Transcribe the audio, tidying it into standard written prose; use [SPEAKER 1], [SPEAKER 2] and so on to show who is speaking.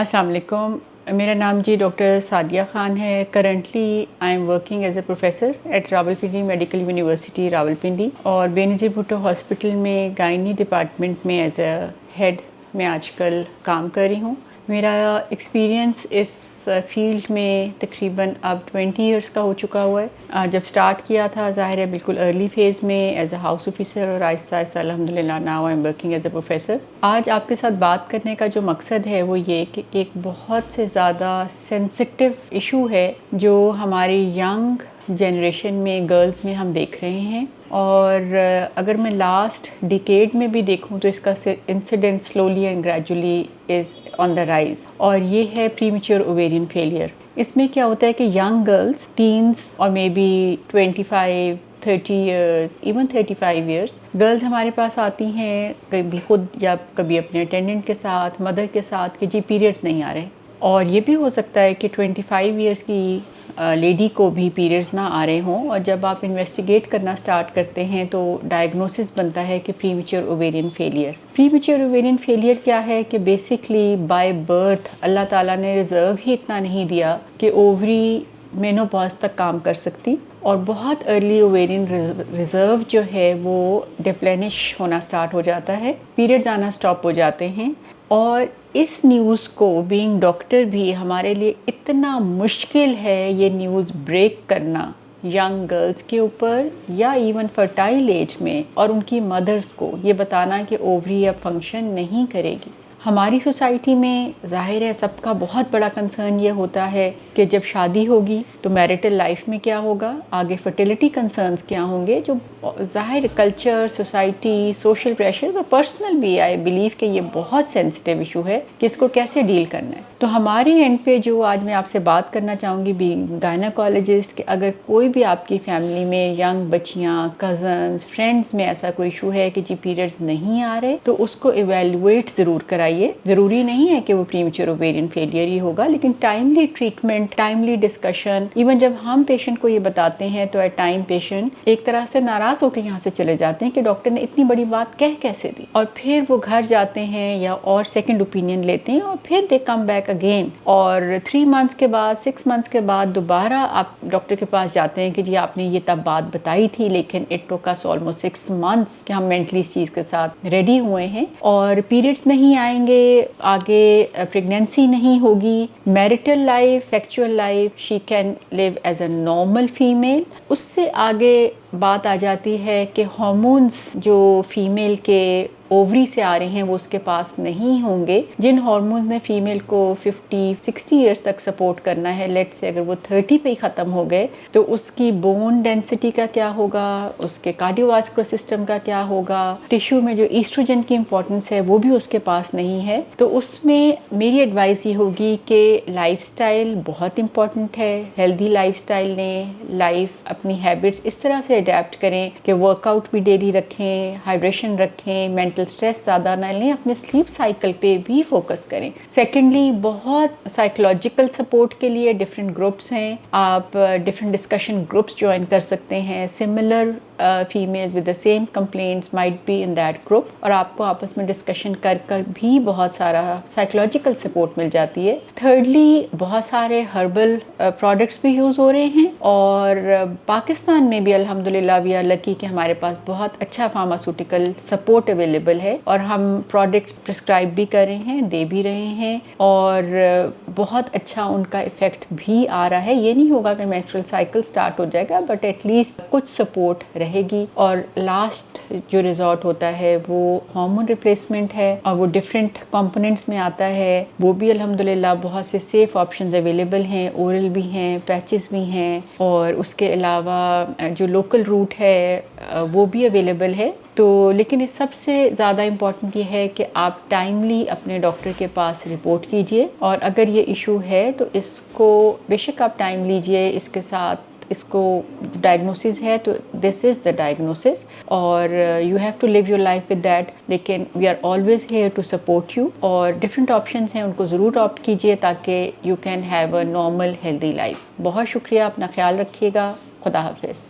[SPEAKER 1] अस्सलाम वालेकुम। मेरा नाम जी डॉक्टर सादिया ख़ान है। Currently I am working as a professor at Rawalpindi medical university Rawalpindi और बेनज़ीर भुट्टो हॉस्पिटल में गायनी डिपार्टमेंट में एज ए हेड में आजकल काम कर रही हूँ। मेरा एक्सपीरियंस इस फील्ड में तकरीबन अब 20 इयर्स का हो चुका हुआ है। जब स्टार्ट किया था ज़ाहिर है बिल्कुल अर्ली फेज़ में एज अ हाउस ऑफिसर और आहिस्ता आहिस्ता अल्हम्दुलिल्लाह now I am working as a professor. आज आपके साथ बात करने का जो मकसद है वो ये कि एक बहुत से ज़्यादा सेंसिटिव इशू है जो हमारी यंग जनरेशन में गर्ल्स में हम देख रहे हैं और अगर मैं लास्ट डिकेड में भी देखूं तो इसका incidence slowly and gradually is on the rise और ये है प्रीमेच्योर ओवेरियन फेलियर। इसमें क्या होता है कि यंग गर्ल्स टीन्स और may be 25 30 years even 35 years girls हमारे पास आती हैं कभी खुद या कभी अपने अटेंडेंट के साथ मदर के साथ कि जी पीरियड्स नहीं आ रहे और ये भी हो सकता है कि 25 इयर्स की लेडी को भी पीरियड्स ना आ रहे हों और जब आप इन्वेस्टिगेट करना स्टार्ट करते हैं तो डायग्नोसिस बनता है कि premature ovarian failure. Premature ovarian failure क्या है कि बेसिकली बाय बर्थ अल्लाह ताला ने रिज़र्व ही इतना नहीं दिया कि ओवरी मेनोपॉज तक काम कर सकती और बहुत अर्ली ओवेरियन रिज़र्व जो है वो डिप्लेनिश होना स्टार्ट हो जाता है, पीरियड्स आना स्टॉप हो जाते हैं। और इस न्यूज़ को बीइंग डॉक्टर भी हमारे लिए इतना मुश्किल है ये न्यूज़ ब्रेक करना यंग गर्ल्स के ऊपर या इवन फर्टाइल एज में और उनकी मदर्स को ये बताना कि ओवरी अब फंक्शन नहीं करेगी। हमारी सोसाइटी में ज़ाहिर है सबका बहुत बड़ा कंसर्न ये होता है कि जब शादी होगी तो मैरिटल लाइफ में क्या होगा, आगे फर्टिलिटी कंसर्न्स क्या होंगे, जो ज़ाहिर कल्चर सोसाइटी सोशल प्रेशर्स और पर्सनल भी आई बिलीव कि ये बहुत सेंसिटिव इशू है कि इसको कैसे डील करना है। तो हमारे एंड पे जो आज मैं आपसे बात करना चाहूँगी भी गायनाकोलॉजिस्ट कि अगर कोई भी आपकी फैमिली में यंग बच्चियाँ कज़न्स फ्रेंड्स में ऐसा कोई इशू है कि जी पीरियड्स नहीं आ रहे तो उसको इवेलुएट ज़रूर कराइए। ज़रूरी नहीं है कि वो प्रीमेच्योर ओवेरियन फेलियर ही होगा, लेकिन timely treatment timely discussion even जब हम पेशेंट को ये बताते हैं तो एट टाइम पेशेंट एक तरह से नाराज़ होकर यहाँ से चले जाते हैं कि डॉक्टर ने इतनी बड़ी बात कह कैसे दी और फिर वो घर जाते हैं या और सेकंड ओपिनियन लेते हैं और फिर दे कम बैक अगेन और 3 मंथ्स के बाद 6 मंथ्स के बाद दोबारा आप डॉक्टर के पास जाते हैं कि जी आपने ये तब बात बताई थी लेकिन it took us almost 6 months कि हम मेंटली इस चीज़ के साथ रेडी हुए हैं और पीरियड्स नहीं आएंगे, आगे प्रेगनेंसी नहीं होगी, marital life sexual life she can live as a normal female. उससे आगे बात आ जाती है कि हार्मोन्स जो फीमेल के ओवरी से आ रहे हैं वो उसके पास नहीं होंगे, जिन हार्मोन्स में फीमेल को 50-60 इयर्स तक सपोर्ट करना है, लेट्स से अगर वो 30 पे ही ख़त्म हो गए तो उसकी बोन डेंसिटी का क्या होगा, उसके कार्डियोवास्कुलर सिस्टम का क्या होगा, टिश्यू में जो ईस्ट्रोजन की इंपॉर्टेंस है वो भी उसके पास नहीं है। तो उसमें मेरी एडवाइस ये होगी कि लाइफस्टाइल बहुत इंपॉर्टेंट है, हेल्दी लाइफस्टाइल लें, लाइफ अपनी हैबिट्स इस तरह से अडेप्ट करें कि वर्कआउट भी डेली रखें, हाइड्रेशन रखें, मेंटल स्ट्रेस ज़्यादा ना लें, अपने स्लीप साइकिल पे भी फोकस करें। सेकेंडली बहुत साइकोलॉजिकल सपोर्ट के लिए डिफरेंट ग्रुप्स हैं, आप डिफरेंट डिस्कशन ग्रुप्स ज्वाइन कर सकते हैं। Similar female with the same complaints might be in that group और आपको आपस में डिस्कशन कर कर भी बहुत सारा साइकोलॉजिकल सपोर्ट मिल जाती है। थर्डली बहुत सारे हर्बल प्रोडक्ट्स भी यूज़ हो रहे हैं और पाकिस्तान में भी अल्हम्दुलिल्लाह वी आर लकी कि हमारे पास बहुत अच्छा फार्मास्यूटिकल सपोर्ट अवेलेबल है और हम प्रोडक्ट्स प्रिस्क्राइब भी कर रहे हैं, दे भी रहे हैं और बहुत अच्छा उनका इफ़ेक्ट भी आ रहा है। ये नहीं होगा कि मेंस्ट्रुअल साइकिल स्टार्ट हो जाएगा बट एटलीस्ट कुछ सपोर्ट रहेगी और लास्ट जो रिजॉर्ट होता है वो हार्मोन रिप्लेसमेंट है और वो डिफरेंट कंपोनेंट्स में आता है। वो भी अल्हम्दुलिल्लाह बहुत से सेफ ऑप्शंस अवेलेबल हैं, ओरल भी हैं, पैचेस भी हैं और उसके अलावा जो लोकल रूट है वो भी अवेलेबल है। तो लेकिन इस सबसे ज़्यादा इम्पॉर्टेंट ये है कि आप टाइमली अपने डॉक्टर के पास रिपोर्ट कीजिए और अगर ये इशू है तो इसको बेशक आप टाइम लीजिए, इसके साथ इसको डायग्नोसिस है तो दिस इज़ द डायग्नोसिस और you have to live your life with that, लेकिन we are always here to support you और डिफरेंट ऑप्शंस हैं उनको ज़रूर ऑप्ट कीजिए ताकि you can have a normal healthy life. बहुत शुक्रिया, अपना ख्याल रखिएगा, खुदा हाफिज़।